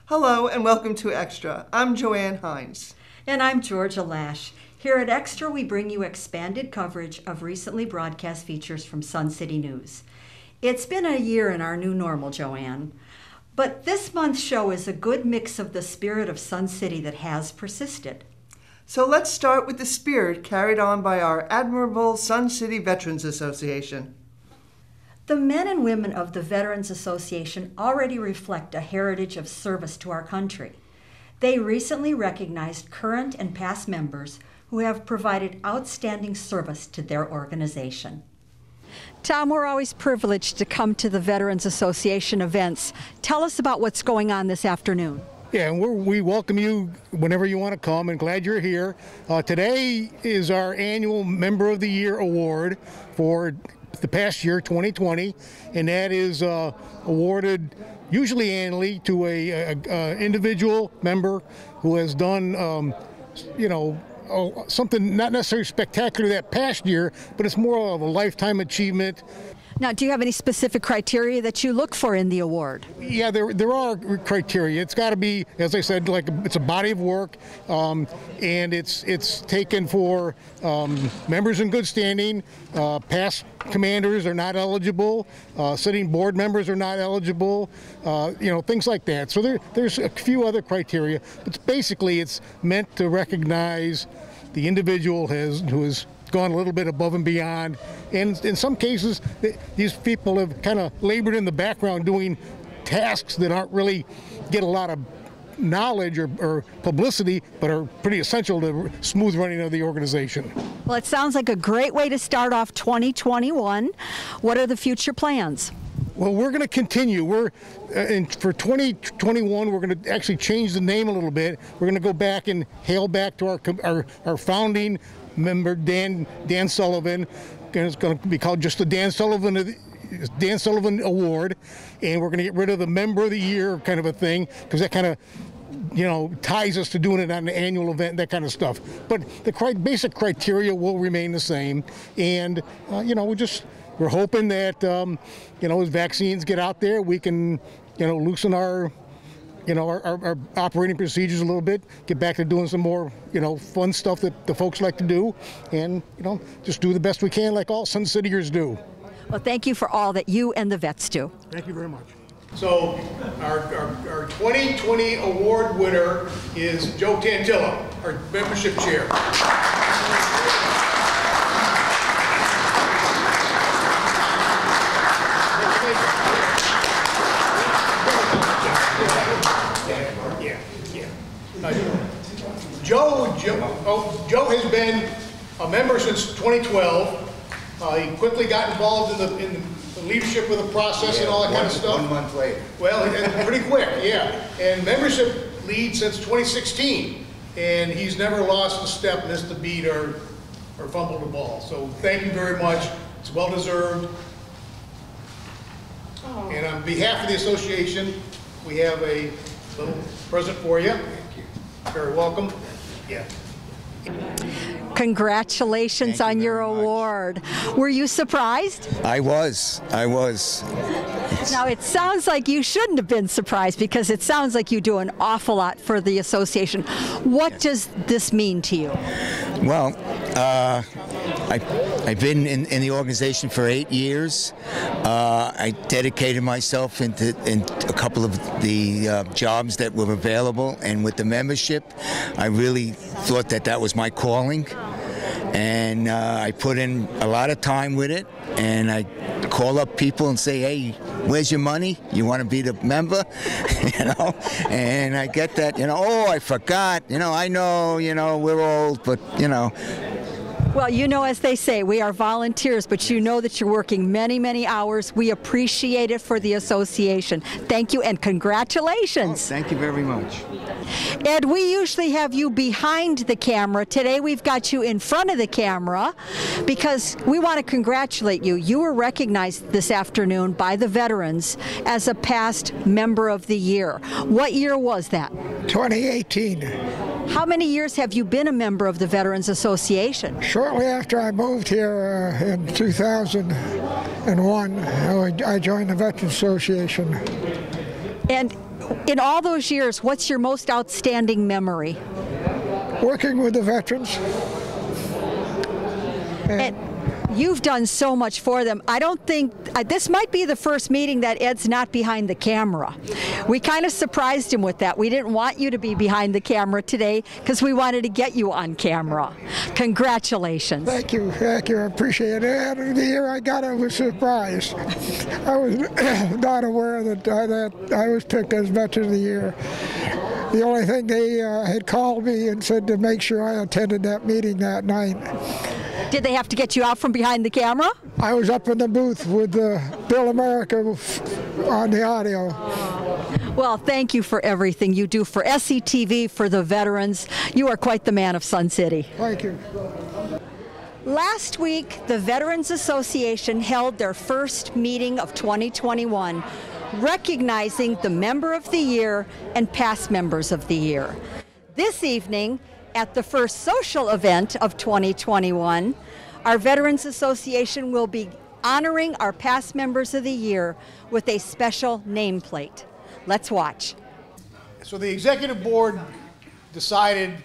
Hello and welcome to Extra. I'm Joanne Hines. And I'm Georgia Lash. Here at Extra, we bring you expanded coverage of recently broadcast features from Sun City News. It's been a year in our new normal, Joanne, but this month's show is a good mix of the spirit of Sun City that has persisted. So let's start with the spirit carried on by our admirable Sun City Veterans Association. The men and women of the Veterans Association already reflect a heritage of service to our country. They recently recognized current and past members who have provided outstanding service to their organization. Tom, we're always privileged to come to the Veterans Association events. Tell us about what's going on this afternoon. Yeah, and we welcome you whenever you want to come, and glad you're here. Today is our annual Member of the Year award for the past year, 2020, and that is awarded usually annually to a individual member who has done, something not necessarily spectacular that past year, but it's more of a lifetime achievement. Now, do you have any specific criteria that you look for in the award? Yeah, there are criteria. It's got to be, as I said, like it's a body of work, and it's taken for members in good standing. Past commanders are not eligible. Sitting board members are not eligible. Things like that. So there's a few other criteria, but basically it's meant to recognize the individual who has gone a little bit above and beyond, and in some cases these people have kind of labored in the background doing tasks that aren't really get a lot of knowledge or publicity, but are pretty essential to smooth running of the organization. Well, it sounds like a great way to start off 2021. What are the future plans? Well, we're going to continue. For 2021, we're going to actually change the name a little bit. We're going to go back and hail back to our founding member, Dan Sullivan. It's going to be called just the Dan Sullivan Award, and we're going to get rid of the Member of the Year kind of a thing, because that kind of ties us to doing it on an annual event, that kind of stuff. But the basic criteria will remain the same, and we're hoping that as vaccines get out there, we can loosen our operating procedures a little bit, get back to doing some more, fun stuff that the folks like to do, and, just do the best we can like all Sun Cityers do. Well, thank you for all that you and the vets do. Thank you very much. So our 2020 award winner is Joe Tantillo, our membership chair. Joe has been a member since 2012. He quickly got involved in the leadership of the process and all that kind of stuff. 1 month later. Well, pretty quick, yeah. And membership lead since 2016. And he's never lost a step, missed a beat, or fumbled a ball. So thank you very much. It's well deserved. Oh. And on behalf of the association, we have a little present for you. Thank you. Very welcome. Yeah. Congratulations on your award. Were you surprised? I was. Now, it sounds like you shouldn't have been surprised, because it sounds like you do an awful lot for the association. What does this mean to you? Well, I've been in the organization for 8 years. I dedicated myself into a couple of the jobs that were available, and with the membership, I really thought that was my calling. And I put in a lot of time with it, and I call up people and say, hey, where's your money? You want to be the member? And I get that, oh, I forgot, I know, we're old, but, Well, as they say, we are volunteers, but you know that you're working many, many hours. We appreciate it for the association. Thank you and congratulations. Oh, thank you very much. Ed, we usually have you behind the camera. Today we've got you in front of the camera because we want to congratulate you. You were recognized this afternoon by the veterans as a past Member of the Year. What year was that? 2018. How many years have you been a member of the Veterans Association? Shortly after I moved here in 2001, I joined the Veterans Association. And in all those years, what's your most outstanding memory? Working with the veterans. And you've done so much for them. I don't think, this might be the first meeting that Ed's not behind the camera. We kind of surprised him with that. We didn't want you to be behind the camera today because we wanted to get you on camera. Congratulations. Thank you, I appreciate it. And the year I got it, I was surprised. I was not aware that I was picked as Veteran of the Year. The only thing they had called me and said to make sure I attended that meeting that night. Did they have to get you out from behind the camera? I was up in the booth with Bill America on the audio. Well, thank you for everything you do for SCTV, for the veterans. You are quite the man of Sun City. Thank you. Last week, the Veterans Association held their first meeting of 2021, recognizing the Member of the Year and past Members of the Year. This evening, at the first social event of 2021, our Veterans Association will be honoring our past Members of the Year with a special nameplate. Let's watch. So the executive board decided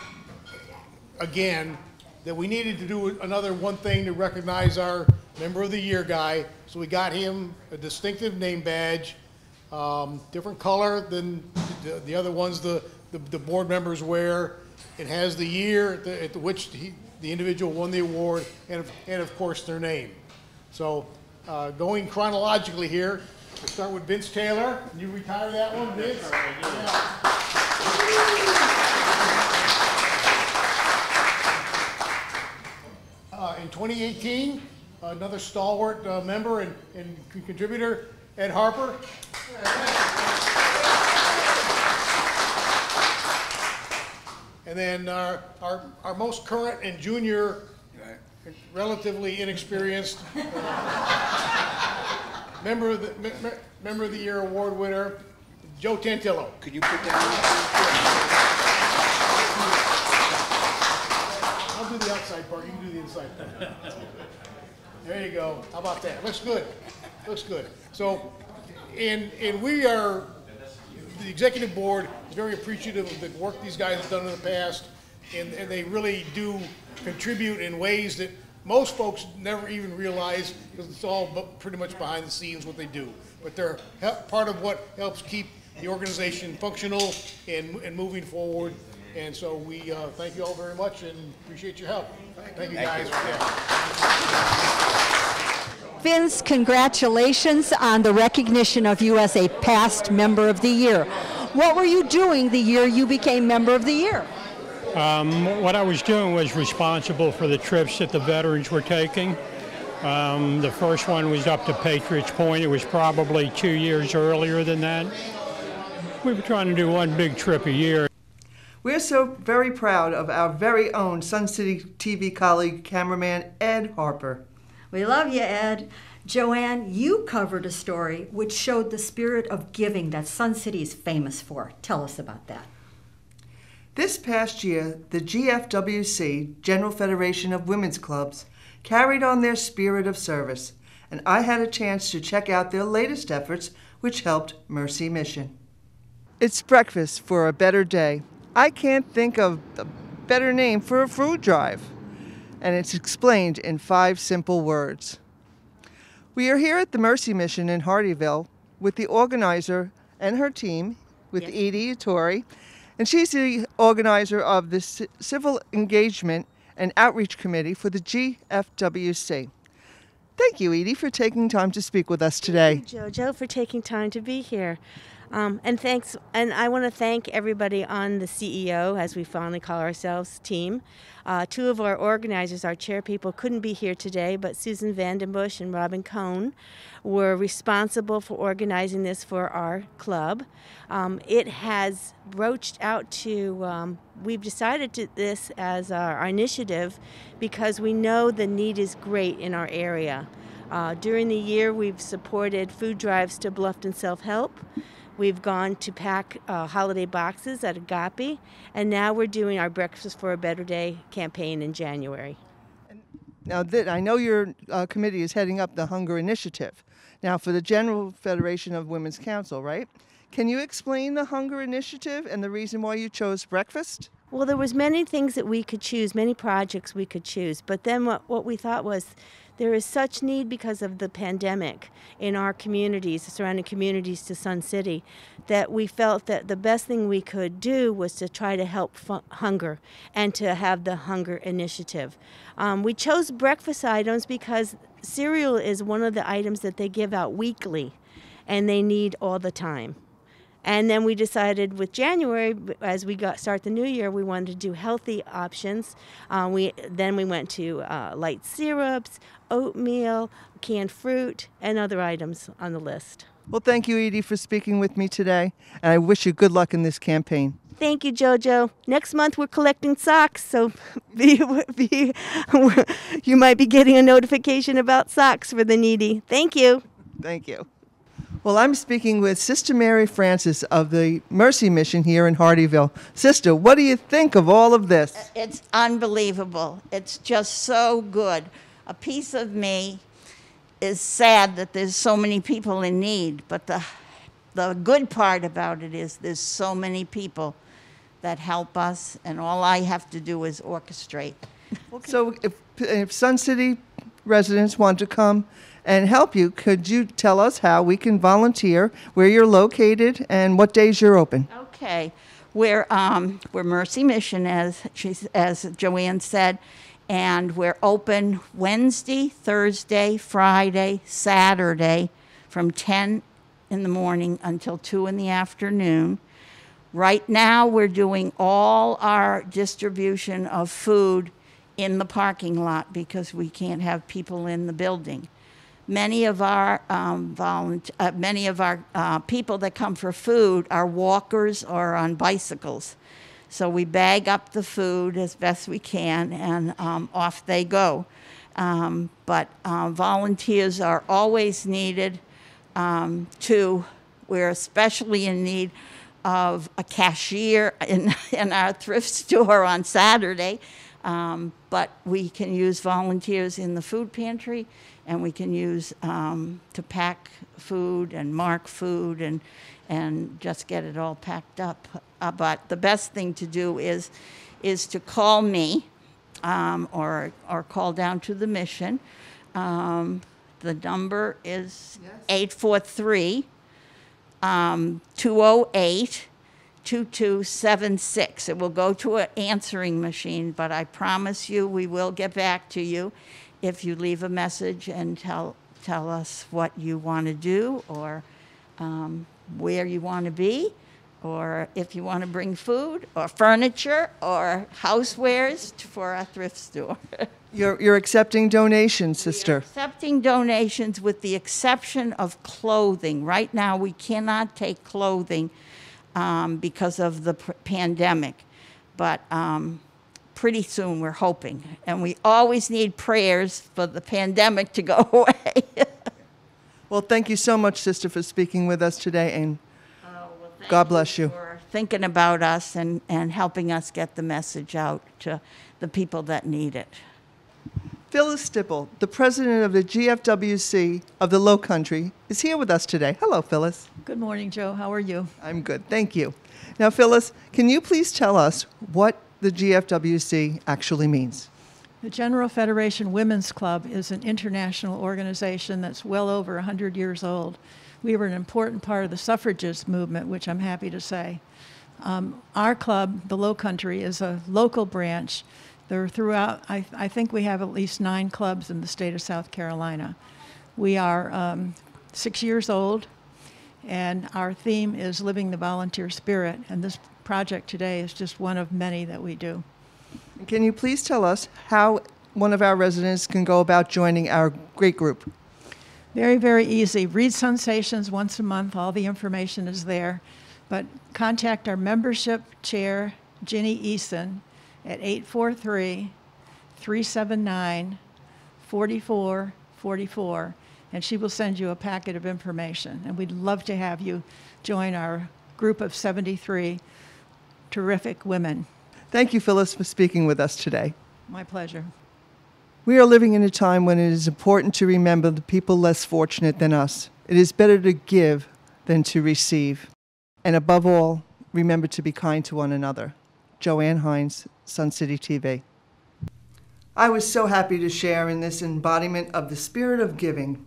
again that we needed to do another one thing to recognize our Member of the Year guy. So we got him a distinctive name badge, different color than the other ones the board members wear. It has the year at which the individual won the award and of course their name. So going chronologically here, we'll start with Vince Taylor. Can you retire that one, Vince? In 2018, another stalwart member and contributor, Ed Harper. And then our most current and junior, relatively inexperienced member of the Year award winner, Joe Tantillo. Could you put that? I'll do the outside part. You can do the inside part. There you go. How about that? Looks good. Looks good. So, and we are. The executive board is very appreciative of the work these guys have done in the past, and they really do contribute in ways that most folks never even realize, because it's all pretty much behind the scenes what they do. But they're part of what helps keep the organization functional and moving forward. And so we thank you all very much and appreciate your help. Thank you guys. Vince, congratulations on the recognition of you as a past Member of the Year. What were you doing the year you became Member of the Year? What I was doing was responsible for the trips that the veterans were taking. The first one was up to Patriots Point. It was probably 2 years earlier than that. We were trying to do one big trip a year. We're so very proud of our very own Sun City TV colleague, cameraman Ed Harper. We love you, Ed. Joanne, you covered a story which showed the spirit of giving that Sun City is famous for. Tell us about that. This past year, the Gfwc, General Federation of Women's Clubs, carried on their spirit of service, and I had a chance to check out their latest efforts, which helped Mercy Mission. It's breakfast for a better day. I can't think of a better name for a food drive. And it's explained in 5 simple words. We are here at the Mercy Mission in Hardyville with the organizer and her team, with Edie Torrey, and she's the organizer of the Civil Engagement and Outreach Committee for the GFWC. Thank you, Edie, for taking time to speak with us today. Thank you, Jojo, for taking time to be here. And thanks, and I want to thank everybody on the CEO, as we fondly call ourselves, team. 2 of our organizers, our chair people, couldn't be here today, but Susan Vandenbush and Robin Cohn were responsible for organizing this for our club. It has broached out to, we've decided to this as our initiative because we know the need is great in our area. During the year, we've supported food drives to Bluffton Self-Help. We've gone to pack holiday boxes at Agape, and now we're doing our Breakfast for a Better Day campaign in January. Now, I know your committee is heading up the Hunger Initiative. Now, for the General Federation of Women's Council, right? Can you explain the hunger initiative and the reason why you chose breakfast? Well, there was many things that we could choose, many projects we could choose. But then what we thought was there is such need because of the pandemic in our communities, the surrounding communities to Sun City, that we felt that the best thing we could do was to try to help hunger and to have the hunger initiative. We chose breakfast items because cereal is one of the items that they give out weekly and they need all the time. And then we decided with January, as we start the new year, we wanted to do healthy options. Then we went to light syrups, oatmeal, canned fruit, and other items on the list. Well, thank you, Edie, for speaking with me today, and I wish you good luck in this campaign. Thank you, JoJo. Next month we're collecting socks, so you might be getting a notification about socks for the needy. Thank you. Thank you. Well, I'm speaking with Sister Mary Francis of the Mercy Mission here in Hardyville. Sister, what do you think of all of this? It's unbelievable. It's just so good. A piece of me is sad that there's so many people in need, but the good part about it is there's so many people that help us, and all I have to do is orchestrate. So if Sun City residents want to come and help you, could you tell us how we can volunteer, where you're located, and what days you're open? Okay, we're Mercy Mission, as Joanne said, and we're open Wednesday, Thursday, Friday, Saturday, from 10 in the morning until 2 in the afternoon. Right now, we're doing all our distribution of food in the parking lot because we can't have people in the building. Many of our people that come for food are walkers or on bicycles. So we bag up the food as best we can, and off they go. But volunteers are always needed. We're especially in need of a cashier in our thrift store on Saturday. But we can use volunteers in the food pantry, and we can use to pack food and mark food and just get it all packed up. But the best thing to do is to call me or call down to the mission. The number is 843 208 2276. It will go to an answering machine, but I promise you we will get back to you if you leave a message and tell us what you want to do, or where you want to be, or if you want to bring food or furniture or housewares for our thrift store. You're accepting donations, Sister. We're accepting donations with the exception of clothing. Right now we cannot take clothing because of the pandemic, but pretty soon we're hoping. And we always need prayers for the pandemic to go away. Well, thank you so much, Sister, for speaking with us today, and God bless you. For thinking about us and helping us get the message out to the people that need it. Phyllis Stipple, the president of the Gfwc of the Low Country, is here with us today. Hello, Phyllis. Good morning, Joe. How are you? I'm good, thank you. Now, Phyllis, can you please tell us what the Gfwc actually means? The General Federation Women's Club is an international organization that's well over 100 years old. We were an important part of the suffragist movement, which I'm happy to say. Our club, the Low Country, is a local branch. They're throughout, I think we have at least 9 clubs in the state of South Carolina. We are 6 years old, and our theme is living the volunteer spirit, and this project today is just one of many that we do. Can you please tell us how one of our residents can go about joining our great group? Very, very easy. Read Sensations once a month. All the information is there. But contact our membership chair, Ginny Eason, at 843-379-4444, and she will send you a packet of information. And we'd love to have you join our group of 73 terrific women. Thank you, Phyllis, for speaking with us today. My pleasure. We are living in a time when it is important to remember the people less fortunate than us. It is better to give than to receive. And above all, remember to be kind to one another. Joanne Hines, Sun City TV. I was so happy to share in this embodiment of the spirit of giving.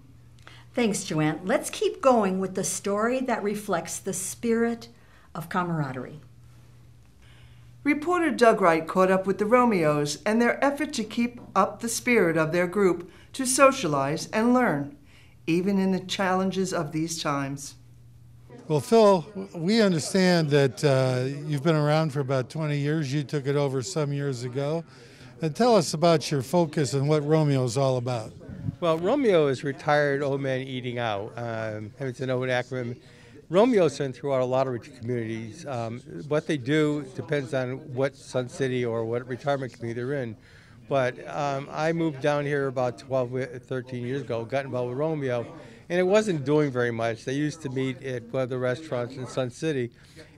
Thanks, Joanne. Let's keep going with the story that reflects the spirit of camaraderie. Reporter Doug Wright caught up with the ROMEOS and their effort to keep up the spirit of their group to socialize and learn, even in the challenges of these times. Well, Phil, we understand that you've been around for about 20 years. You took it over some years ago. And tell us about your focus and what Romeo is all about. Well, Romeo is retired old men eating out. It's an old acronym. Romeo's been throughout a lot of communities. What they do depends on what Sun City or what retirement community they're in. But I moved down here about 13 years ago, got involved with Romeo, and it wasn't doing very much. They used to meet at one of the restaurants in Sun City,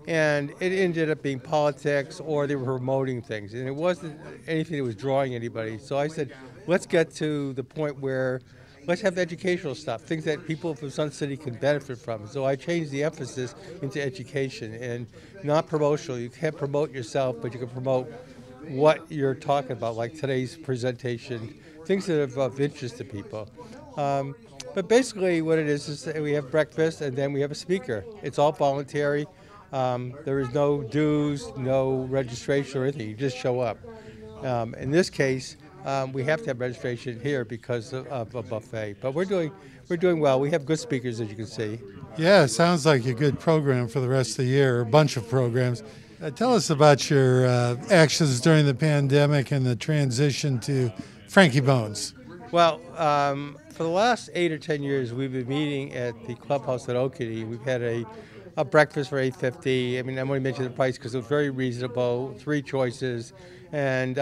and it ended up being politics or they were promoting things, and it wasn't anything that was drawing anybody. So I said, let's get to the point where let's have educational stuff, things that people from Sun City can benefit from. So I changed the emphasis into education and not promotional. You can't promote yourself, but you can promote what you're talking about, like today's presentation, things that are of interest to people. But basically what it is that we have breakfast and then we have a speaker. It's all voluntary. There is no dues, no registration or anything. You just show up. In this case, we have to have registration here because of a buffet. But we're doing well. We have good speakers, as you can see. Yeah, it sounds like a good program for the rest of the year, a bunch of programs. Tell us about your actions during the pandemic and the transition to Frankie Bones. Well, for the last 8 or 10 years, we've been meeting at the clubhouse at Oakity. We've had a breakfast for $8.50. I mean, I'm only mentioning the price because it was very reasonable, 3 choices. And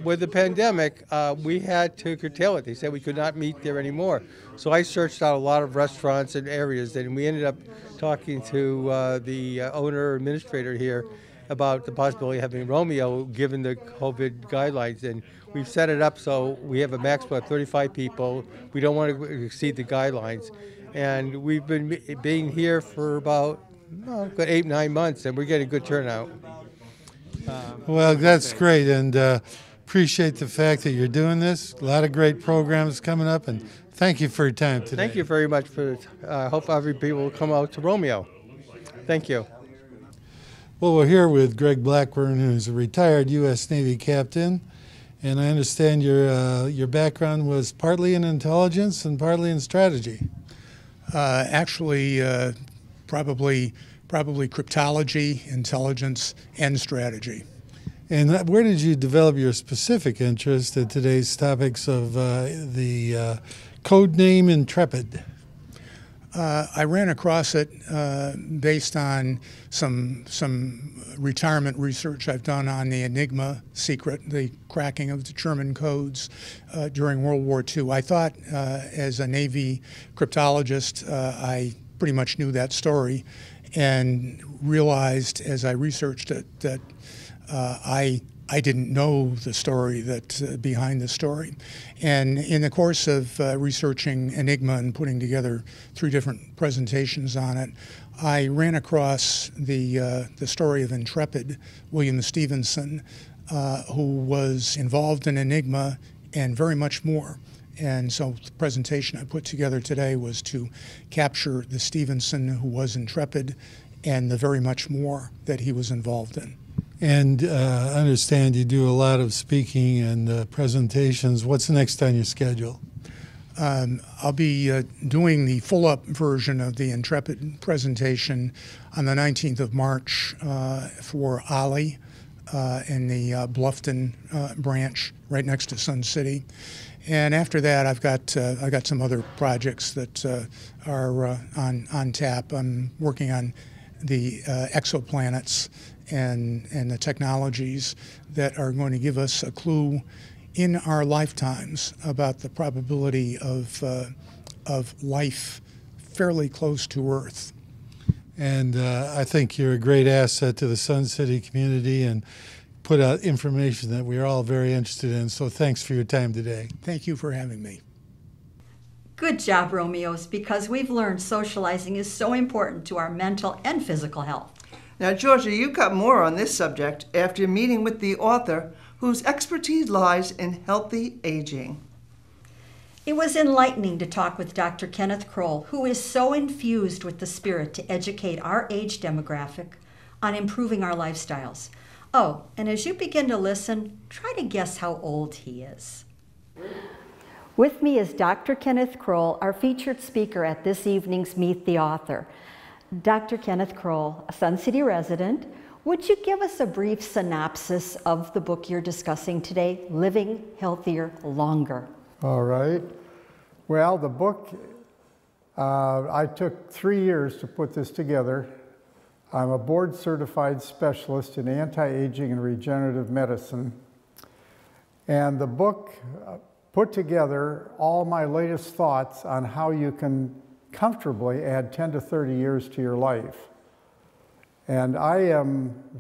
with the pandemic, we had to curtail it. They said we could not meet there anymore. So I searched out a lot of restaurants and areas, and we ended up talking to the owner administrator here about the possibility of having Romeo given the COVID guidelines. And we've set it up so we have a maximum of 35 people. We don't want to exceed the guidelines. And we've been being here for about 8, 9 months, and we're getting good turnout. Well, that's great, and appreciate the fact that you're doing this. A lot of great programs coming up, and thank you for your time today. Thank you very much. Hope everybody will come out to Romeo. Thank you. Well, we're here with Greg Blackburn, who's a retired U.S. Navy captain, and I understand your background was partly in intelligence and partly in strategy. Actually, probably cryptology, intelligence, and strategy. And where did you develop your specific interest in today's topics of the code name Intrepid? I ran across it based on some retirement research I've done on the Enigma secret, the cracking of the German codes during World War II. I thought as a Navy cryptologist, I pretty much knew that story, and realized as I researched it that I didn't know the story behind the story. And in the course of researching Enigma and putting together 3 different presentations on it, I ran across the story of Intrepid, William Stevenson, who was involved in Enigma and very much more. And so the presentation I put together today was to capture the Stevenson who was intrepid and the very much more that he was involved in. And I understand you do a lot of speaking and presentations. What's next on your schedule? I'll be doing the full-up version of the Intrepid presentation on the 19th of March for Ollie in the Bluffton branch right next to Sun City. And after that, I've got some other projects that are on tap. I'm working on the exoplanets and the technologies that are going to give us a clue in our lifetimes about the probability of life fairly close to Earth. And I think you're a great asset to the Sun City community, and put out information that we're all very interested in. So thanks for your time today. Thank you for having me. Good job, ROMEOS, because we've learned socializing is so important to our mental and physical health. Now, Georgia, you got more on this subject after meeting with the author, whose expertise lies in healthy aging. It was enlightening to talk with Dr. Kenneth Kroll, who is so infused with the spirit to educate our age demographic on improving our lifestyles. Oh, and as you begin to listen, try to guess how old he is. With me is Dr. Kenneth Kroll, our featured speaker at this evening's Meet the Author. Dr. Kenneth Kroll, a Sun City resident, would you give us a brief synopsis of the book you're discussing today, Living Healthier Longer? All right. Well, the book, I took 3 years to put this together. I'm a board-certified specialist in anti-aging and regenerative medicine. And the book put together all my latest thoughts on how you can comfortably add 10 to 30 years to your life. And I am a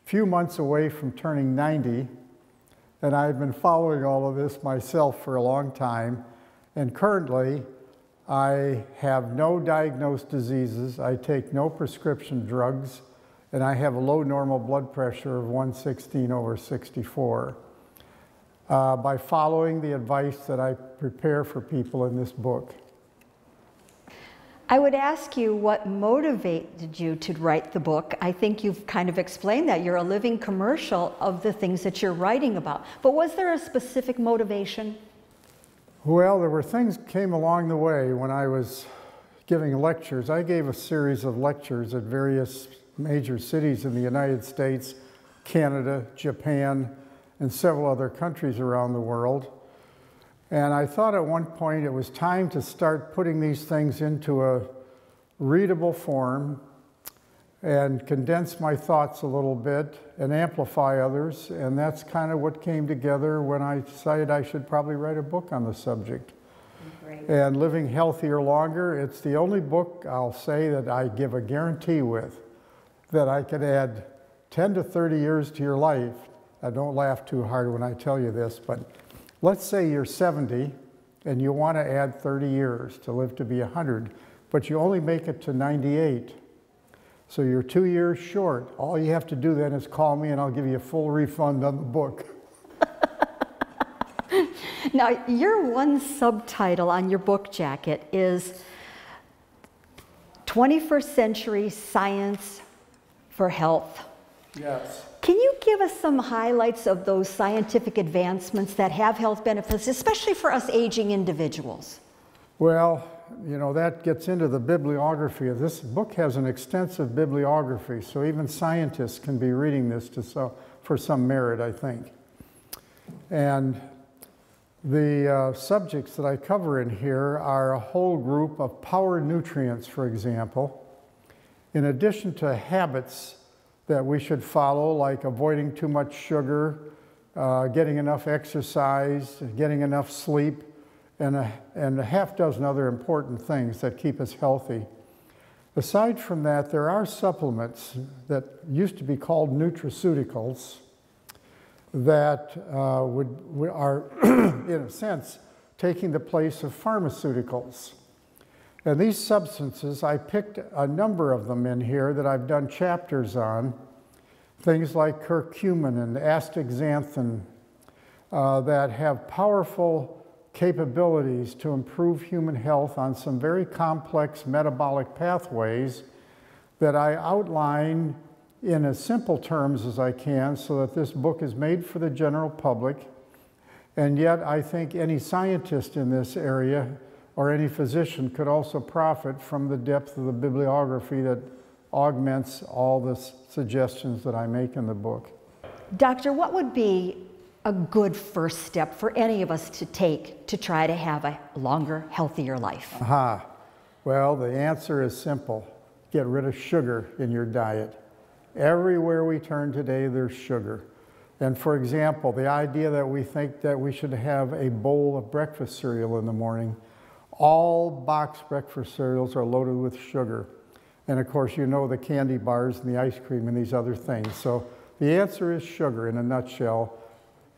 few months away from turning 90, and I've been following all of this myself for a long time. And currently, I have no diagnosed diseases, I take no prescription drugs, and I have a low normal blood pressure of 116/64. By following the advice that I prepare for people in this book. I would ask you what motivated you to write the book. I think you've kind of explained that. You're a living commercial of the things that you're writing about. But was there a specific motivation? Well, there were things that came along the way when I was giving lectures. I gave a series of lectures at various major cities in the United States, Canada, Japan, and several other countries around the world. And I thought at one point it was time to start putting these things into a readable form and condense my thoughts a little bit and amplify others. And that's kind of what came together when I decided I should probably write a book on the subject. Great. And Living Healthier Longer, it's the only book I'll say that I give a guarantee with that I could add 10 to 30 years to your life. I don't laugh too hard when I tell you this, but let's say you're 70 and you want to add 30 years to live to be 100, but you only make it to 98. So you're 2 years short. All you have to do then is call me and I'll give you a full refund on the book. Now, your one subtitle on your book jacket is 21st Century Science for Health. Yes. Can you give us some highlights of those scientific advancements that have health benefits, especially for us aging individuals? Well, you know, that gets into the bibliography. This book has an extensive bibliography, so even scientists can be reading this for some merit, I think. And the subjects that I cover in here are a whole group of power nutrients, for example, in addition to habits that we should follow, like avoiding too much sugar, getting enough exercise, getting enough sleep, and a half dozen other important things that keep us healthy. Aside from that, there are supplements that used to be called nutraceuticals that are, in a sense, taking the place of pharmaceuticals. And these substances, I picked a number of them in here that I've done chapters on, things like curcumin and astaxanthin that have powerful capabilities to improve human health on some very complex metabolic pathways that I outline in as simple terms as I can so that this book is made for the general public. And yet I think any scientist in this area or any physician could also profit from the depth of the bibliography that augments all the suggestions that I make in the book. Doctor, what would be a good first step for any of us to take to try to have a longer, healthier life? Aha. Well, the answer is simple. Get rid of sugar in your diet. Everywhere we turn today, there's sugar. And for example, the idea that we think that we should have a bowl of breakfast cereal in the morning, all boxed breakfast cereals are loaded with sugar. And of course, you know the candy bars and the ice cream and these other things. So the answer is sugar in a nutshell.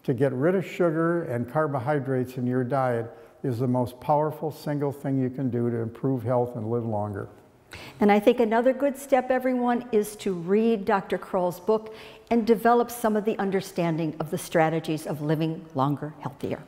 To get rid of sugar and carbohydrates in your diet is the most powerful single thing you can do to improve health and live longer. And I think another good step, everyone, is to read Dr. Kroll's book and develop some of the understanding of the strategies of living longer, healthier.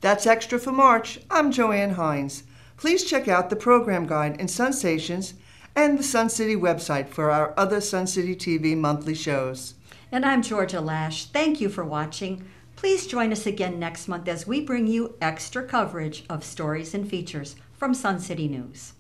That's Extra for March. I'm Joanne Hines. Please check out the program guide in Sun Stations and the Sun City website for our other Sun City TV monthly shows. And I'm Georgia Lash. Thank you for watching. Please join us again next month as we bring you extra coverage of stories and features from Sun City News.